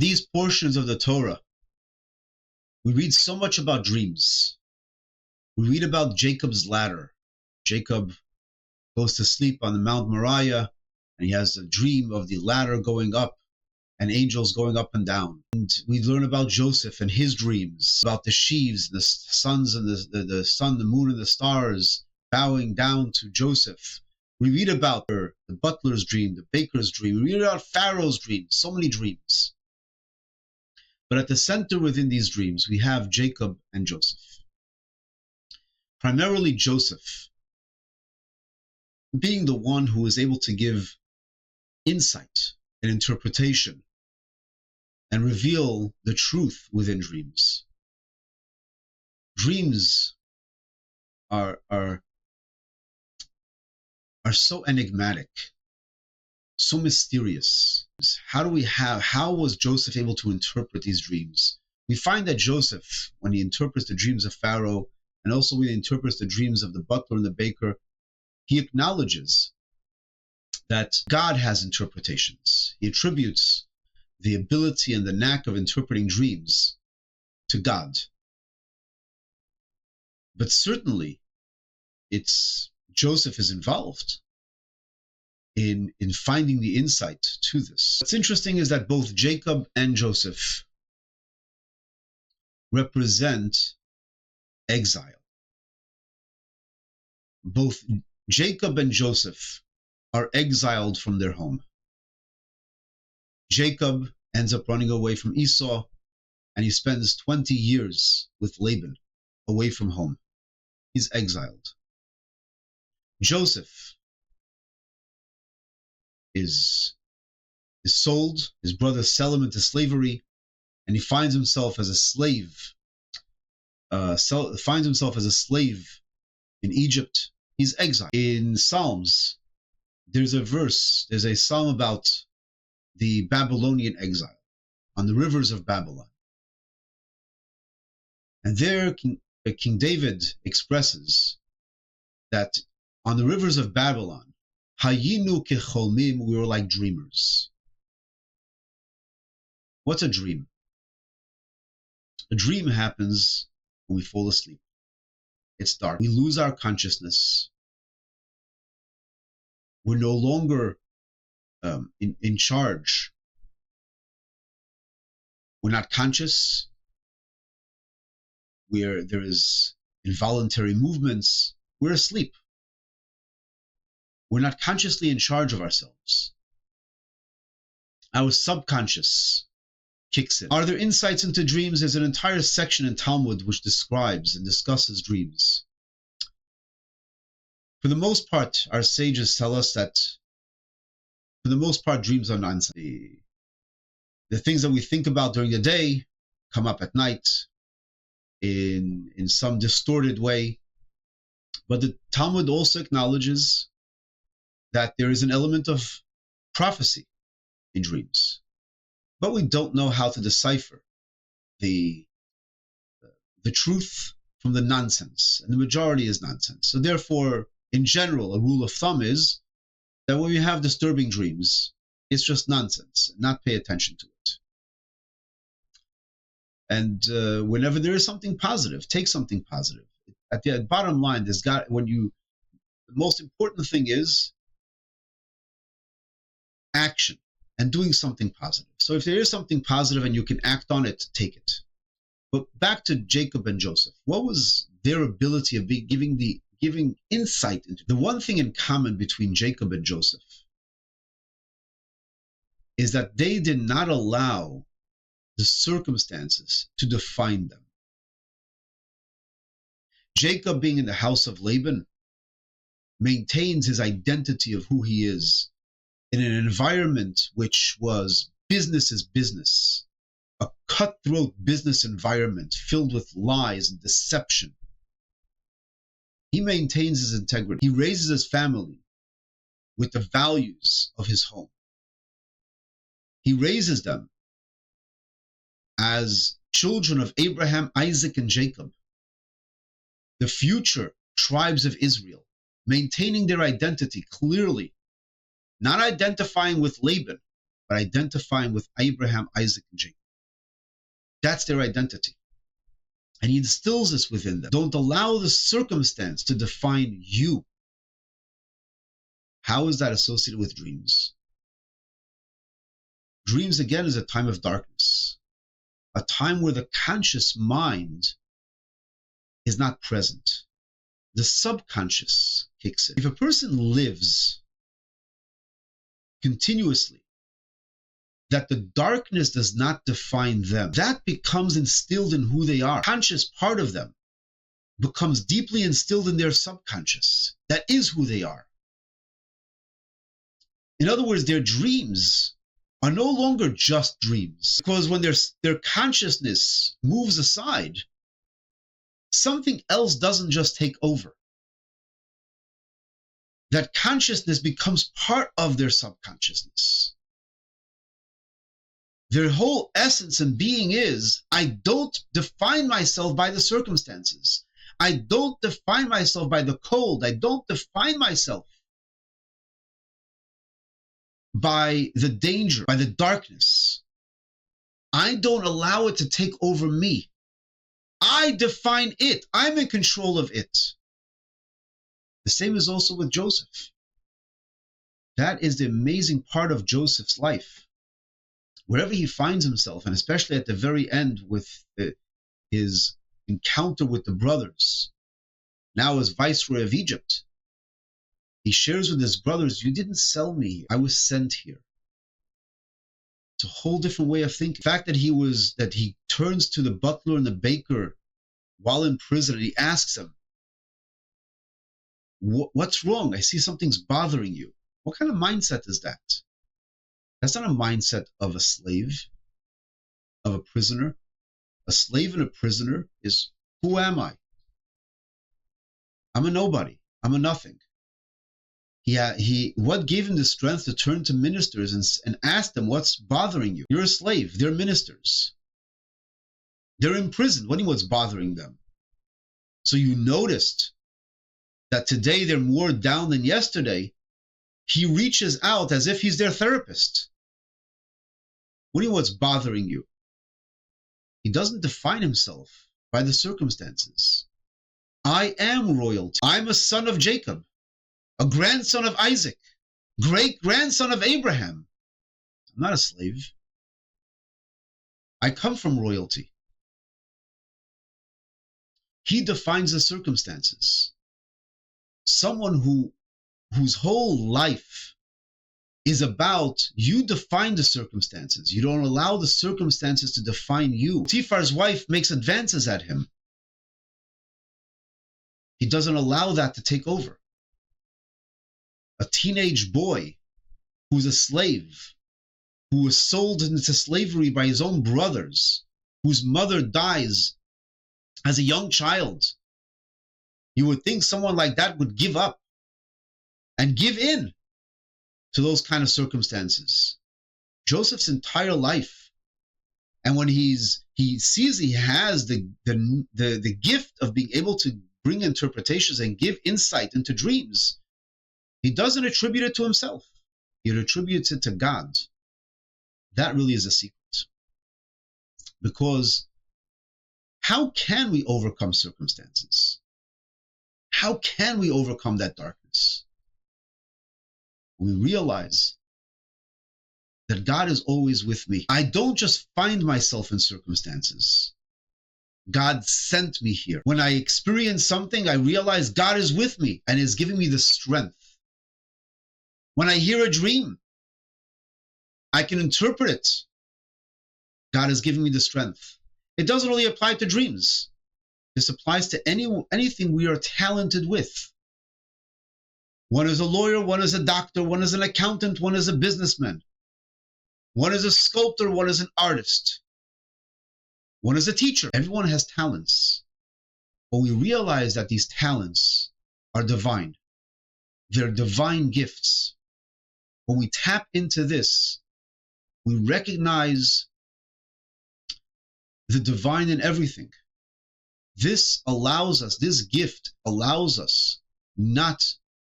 These portions of the Torah, we read so much about dreams. We read about Jacob's ladder. Jacob goes to sleep on the Mount Moriah, and he has a dream of the ladder going up and angels going up and down. And we learn about Joseph and his dreams, about the sheaves, the sons and the sun, the moon, and the stars bowing down to Joseph. We read about the butler's dream, the baker's dream. We read about Pharaoh's dreams, so many dreams. But at the center within these dreams, we have Jacob and Joseph. Primarily Joseph, being the one who is able to give insight and interpretation and reveal the truth within dreams. Dreams are so enigmatic, so mysterious. How was Joseph able to interpret these dreams? We find that Joseph, when he interprets the dreams of Pharaoh, and also when he interprets the dreams of the butler and the baker, he acknowledges that God has interpretations. He attributes the ability and the knack of interpreting dreams to God. But certainly, Joseph is involved in finding the insight to this. What's interesting is that both Jacob and Joseph represent exile. Both Jacob and Joseph are exiled from their home. Jacob ends up running away from Esau, and he spends 20 years with Laban, away from home. He's exiled. Joseph is sold. His brothers sell him into slavery, and he finds himself as a slave. Finds himself as a slave in Egypt. He's exiled. In Psalms, there's a psalm about the Babylonian exile on the rivers of Babylon. And there, King David expresses that on the rivers of Babylon, Hayinu kecholmim, we were like dreamers. What's a dream? A dream happens when we fall asleep. It's dark. We lose our consciousness. We're no longer in charge. We're not conscious. There is involuntary movements. We're asleep. We're not consciously in charge of ourselves. Our subconscious kicks in. Are there insights into dreams? There's an entire section in Talmud which describes and discusses dreams. For the most part, our sages tell us that, for the most part, dreams are nonsense. The things that we think about during the day come up at night in some distorted way. But the Talmud also acknowledges that there is an element of prophecy in dreams. But we don't know how to decipher the truth from the nonsense, and the majority is nonsense. So therefore, in general, a rule of thumb is that when you have disturbing dreams, it's just nonsense, not pay attention to it. And whenever there is something positive, take something positive. At the bottom line, the most important thing is action and doing something positive. So if there is something positive and you can act on it, take it. But back to Jacob and Joseph, what was their ability of giving insight into the one thing in common between Jacob and Joseph is that they did not allow the circumstances to define them. Jacob, being in the house of Laban, maintains his identity of who he is in an environment which was business is business, a cutthroat business environment filled with lies and deception. He maintains his integrity. He raises his family with the values of his home. He raises them as children of Abraham, Isaac, and Jacob, the future tribes of Israel, maintaining their identity clearly, not identifying with Laban, but identifying with Abraham, Isaac, and Jacob. That's their identity. And he instills this within them. Don't allow the circumstance to define you. How is that associated with dreams? Dreams, again, is a time of darkness, a time where the conscious mind is not present. The subconscious kicks in. If a person lives continuously, that the darkness does not define them, that becomes instilled in who they are. Conscious part of them becomes deeply instilled in their subconscious. That is who they are. In other words, their dreams are no longer just dreams, because when their consciousness moves aside, something else doesn't just take over. That consciousness becomes part of their subconsciousness. Their whole essence and being is, I don't define myself by the circumstances. I don't define myself by the cold. I don't define myself by the danger, by the darkness. I don't allow it to take over me. I define it. I'm in control of it. The same is also with Joseph. That is the amazing part of Joseph's life. Wherever he finds himself, and especially at the very end with his encounter with the brothers, now as viceroy of Egypt, he shares with his brothers, you didn't sell me here. I was sent here. It's a whole different way of thinking. The fact that he turns to the butler and the baker while in prison, and he asks him, what's wrong? I see something's bothering you. What kind of mindset is that? That's not a mindset of a slave, of a prisoner. A slave and a prisoner is, who am I? I'm a nobody. I'm a nothing. What gave him the strength to turn to ministers and ask them, what's bothering you? You're a slave. They're ministers. They're in prison. What's bothering them? So you noticed that today they're more down than yesterday. He reaches out as if he's their therapist. What's bothering you? He doesn't define himself by the circumstances. I am royalty. I'm a son of Jacob, a grandson of Isaac, great-grandson of Abraham. I'm not a slave. I come from royalty. He defines the circumstances. Someone whose whole life is about, you define the circumstances. You don't allow the circumstances to define you. Potiphar's wife makes advances at him. He doesn't allow that to take over. A teenage boy who's a slave, who was sold into slavery by his own brothers, whose mother dies as a young child. You would think someone like that would give up and give in to those kind of circumstances. Joseph's entire life, and when he sees he has the gift of being able to bring interpretations and give insight into dreams, he doesn't attribute it to himself. He attributes it to God. That really is a secret. Because how can we overcome circumstances? How can we overcome that darkness? We realize that God is always with me. I don't just find myself in circumstances. God sent me here. When I experience something, I realize God is with me and is giving me the strength. When I hear a dream, I can interpret it. God is giving me the strength. It doesn't really apply to dreams. This applies to anything we are talented with. One is a lawyer, one is a doctor, one is an accountant, one is a businessman. One is a sculptor, one is an artist. One is a teacher. Everyone has talents. But we realize that these talents are divine. They're divine gifts. When we tap into this, we recognize the divine in everything. This gift allows us not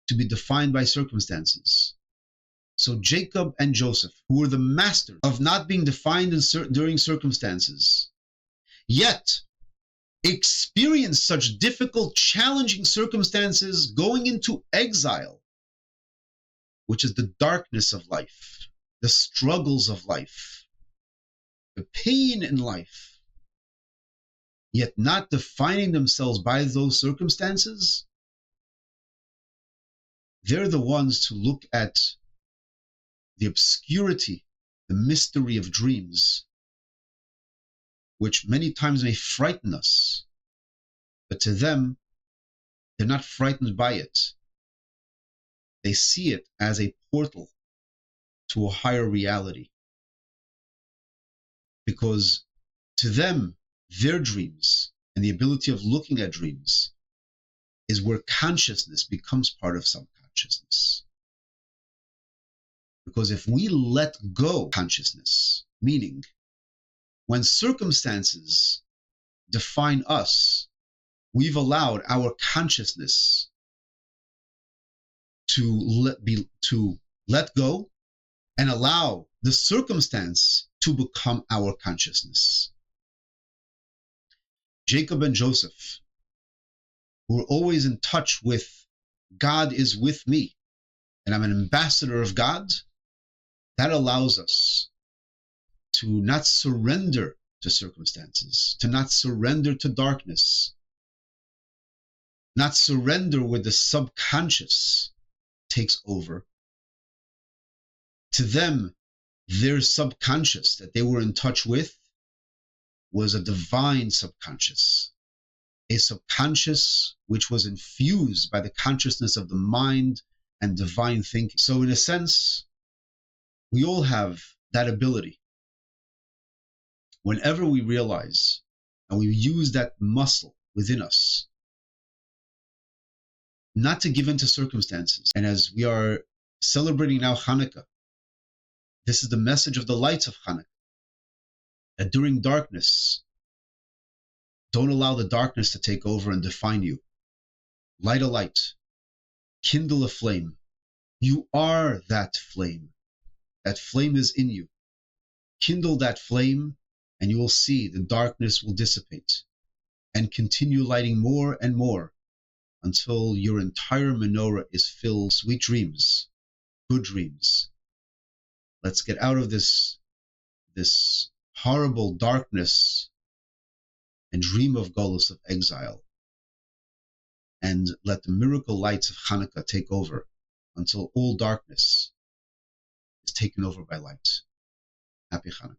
to be defined by circumstances. So Jacob and Joseph, who were the masters of not being defined during circumstances, yet experienced such difficult, challenging circumstances going into exile, which is the darkness of life, the struggles of life, the pain in life, yet not defining themselves by those circumstances. They're the ones to look at the obscurity, the mystery of dreams, which many times may frighten us, but to them, they're not frightened by it. They see it as a portal to a higher reality. Because to them, their dreams and the ability of looking at dreams is where consciousness becomes part of subconsciousness. Because if we let go consciousness, meaning when circumstances define us, we've allowed our consciousness to let go and allow the circumstance to become our consciousness. Jacob and Joseph, who were always in touch with God is with me, and I'm an ambassador of God, that allows us to not surrender to circumstances, to not surrender to darkness, not surrender where the subconscious takes over. To them, their subconscious that they were in touch with was a divine subconscious, a subconscious which was infused by the consciousness of the mind and divine thinking. So in a sense, we all have that ability. Whenever we realize and we use that muscle within us, not to give in to circumstances. And as we are celebrating now Hanukkah, this is the message of the lights of Hanukkah, that during darkness, don't allow the darkness to take over and define you. Light a light, kindle a flame. You are that flame. That flame is in you. Kindle that flame, and you will see the darkness will dissipate and continue lighting more and more until your entire menorah is filled with sweet dreams, good dreams. Let's get out of this horrible darkness and dream of Golus, of exile, and let the miracle lights of Hanukkah take over until all darkness is taken over by light. Happy Hanukkah.